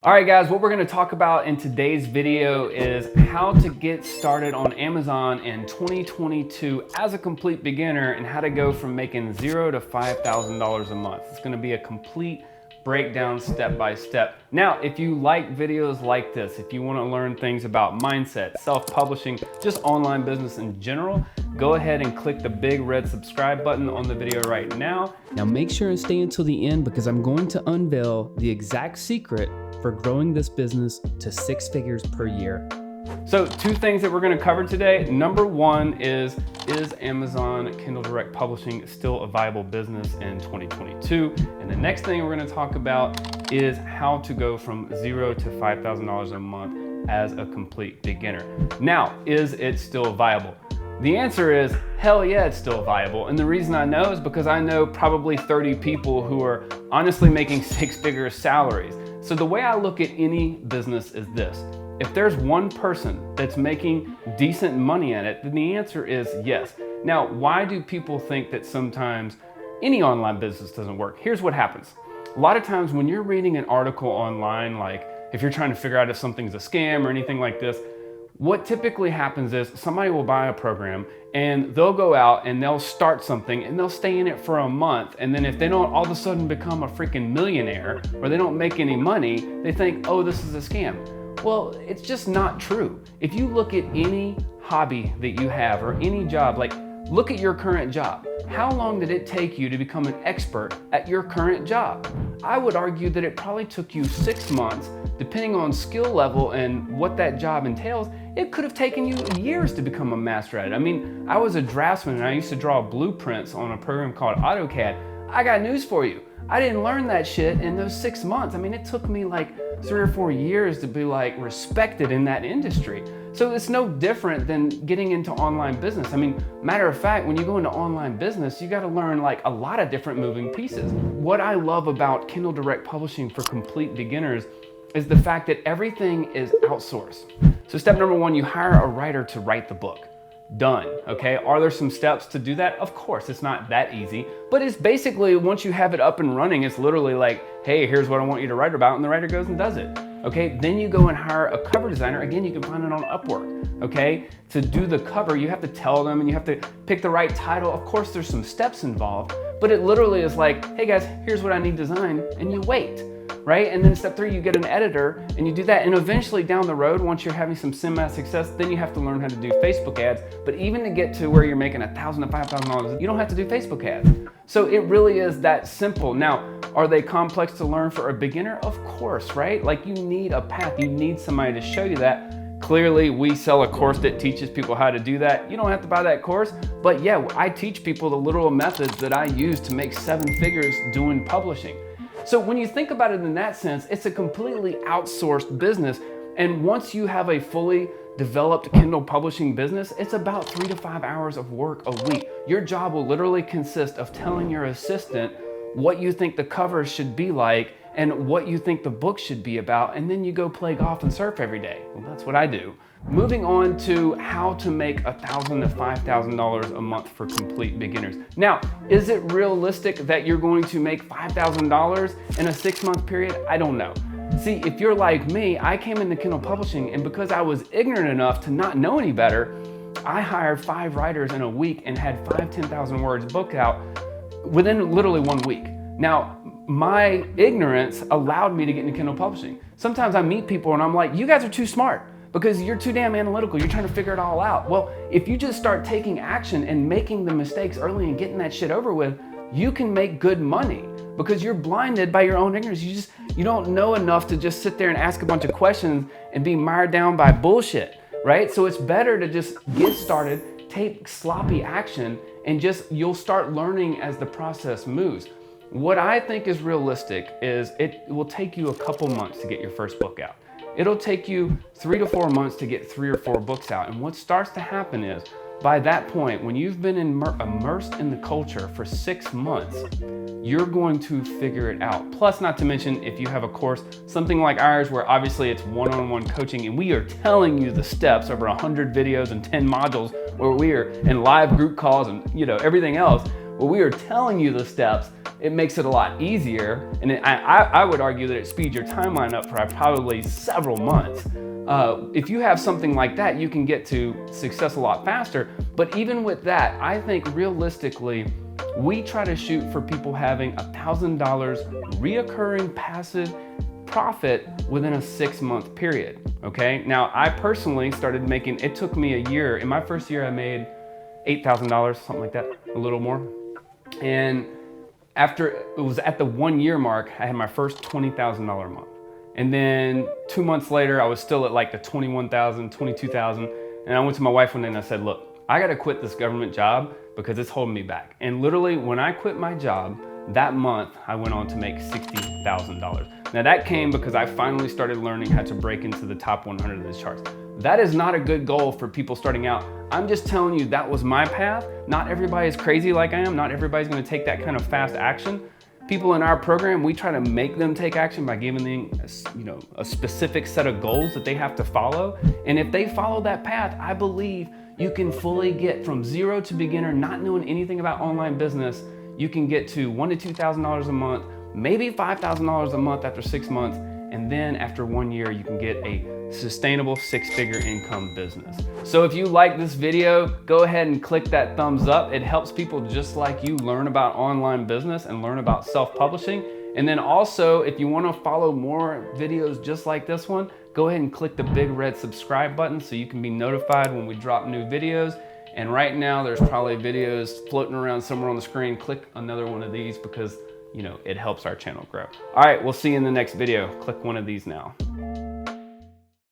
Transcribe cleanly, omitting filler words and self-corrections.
All right guys, what we're gonna talk about in today's video is how to get started on Amazon in 2022 as a complete beginner and how to go from making $0 to $5,000 a month. It's gonna be a complete breakdown step by step. Now, if you like videos like this, if you wanna learn things about mindset, self-publishing, just online business in general, go ahead and click the big red subscribe button on the video right now. Now make sure and stay until the end because I'm going to unveil the exact secret for growing this business to 6 figures per year. So 2 things that we're gonna cover today. Number 1 is Amazon Kindle Direct Publishing still a viable business in 2022? And the next thing we're gonna talk about is how to go from $0 to $5,000 a month as a complete beginner. Now, is it still viable? The answer is, hell yeah, it's still viable. And the reason I know is because I know probably 30 people who are honestly making 6-figure salaries. So the way I look at any business is this. If there's one person that's making decent money at it, then the answer is yes. Now, why do people think that sometimes any online business doesn't work? Here's what happens. A lot of times when you're reading an article online, like if you're trying to figure out if something's a scam or anything like this, what typically happens is somebody will buy a program and they'll go out and they'll start something and they'll stay in it for a month. And then if they don't all of a sudden become a freaking millionaire or they don't make any money, they think, oh, this is a scam. Well, it's just not true. If you look at any hobby that you have or any job, like look at your current job. How long did it take you to become an expert at your current job? I would argue that it probably took you 6 months, depending on skill level and what that job entails. It could have taken you years to become a master at it. I mean, I was a draftsman and I used to draw blueprints on a program called AutoCAD. I got news for you. I didn't learn that shit in those 6 months. I mean, it took me like 3 or 4 years to be like respected in that industry. So it's no different than getting into online business. I mean, matter of fact, when you go into online business, you gotta learn like a lot of different moving pieces. What I love about Kindle Direct Publishing for complete beginners is the fact that everything is outsourced. So step number 1, you hire a writer to write the book. Done, okay? Are there some steps to do that? Of course, it's not that easy, but it's basically, once you have it up and running, it's literally like, hey, here's what I want you to write about, and the writer goes and does it, okay? Then you go and hire a cover designer. Again, you can find it on Upwork, okay? To do the cover, you have to tell them and you have to pick the right title. Of course, there's some steps involved, but it literally is like, hey guys, here's what I need designed, and you wait. Right? And then step 3, you get an editor and you do that. And eventually down the road, once you're having some semi-success, then you have to learn how to do Facebook ads. But even to get to where you're making $1,000 to $5,000, you don't have to do Facebook ads. So it really is that simple. Now, are they complex to learn for a beginner? Of course, right? Like you need a path, you need somebody to show you that. Clearly, we sell a course that teaches people how to do that. You don't have to buy that course, but yeah, I teach people the literal methods that I use to make 7 figures doing publishing. So when you think about it in that sense, it's a completely outsourced business. And once you have a fully developed Kindle publishing business, it's about 3 to 5 hours of work a week. Your job will literally consist of telling your assistant what you think the cover should be like and what you think the book should be about, and then you go play golf and surf every day. Well, that's what I do. Moving on to how to make $1,000 to $5,000 a month for complete beginners. Now, is it realistic that you're going to make $5,000 in a 6-month period? I don't know. See, if you're like me, I came into Kindle publishing, and because I was ignorant enough to not know any better, I hired 5 writers in a week and had 10,000 words booked out within literally 1 week. Now, my ignorance allowed me to get into Kindle publishing. Sometimes I meet people and I'm like, you guys are too smart because you're too damn analytical. You're trying to figure it all out. Well, if you just start taking action and making the mistakes early and getting that shit over with, you can make good money because you're blinded by your own ignorance. You don't know enough to just sit there and ask a bunch of questions and be mired down by bullshit, right? So it's better to just get started, take sloppy action, and you'll start learning as the process moves. What I think is realistic is it will take you a couple months to get your first book out. It'll take you 3 to 4 months to get 3 or 4 books out. And what starts to happen is, by that point, when you've been immersed in the culture for 6 months, you're going to figure it out. Plus, not to mention, if you have a course, something like ours, where obviously it's one-on-one coaching, and we are telling you the steps over 100 videos and 10 modules, where we are in live group calls and everything else. But we are telling you the steps. It makes it a lot easier. And I would argue that it speeds your timeline up for probably several months. If you have something like that, you can get to success a lot faster. But even with that, I think realistically, we try to shoot for people having $1,000 reoccurring passive profit within a 6-month period, okay? Now, I personally started making, it took me a year. In my first year, I made $8,000, something like that, a little more. And after, it was at the 1 year mark, I had my first $20,000 month. And then 2 months later, I was still at like the 21,000, 22,000. And I went to my wife one day and I said, look, I gotta quit this government job because it's holding me back. And literally when I quit my job, that month I went on to make $60,000. Now that came because I finally started learning how to break into the top 100 of the charts. That is not a good goal for people starting out. I'm just telling you that was my path. Not everybody is crazy like I am. Not everybody's gonna take that kind of fast action. People in our program, we try to make them take action by giving them a specific set of goals that they have to follow. And if they follow that path, I believe you can fully get from zero to beginner, not knowing anything about online business. You can get to $1,000 to $2,000 a month, maybe $5,000 a month after 6 months. And then after 1 year, you can get a sustainable 6-figure income business. So if you like this video, go ahead and click that thumbs up. It helps people just like you learn about online business and learn about self-publishing. And then also, if you want to follow more videos just like this one, go ahead and click the big red subscribe button so you can be notified when we drop new videos. And right now there's probably videos floating around somewhere on the screen. Click another one of these because it helps our channel grow. All right, we'll see you in the next video. Click one of these now.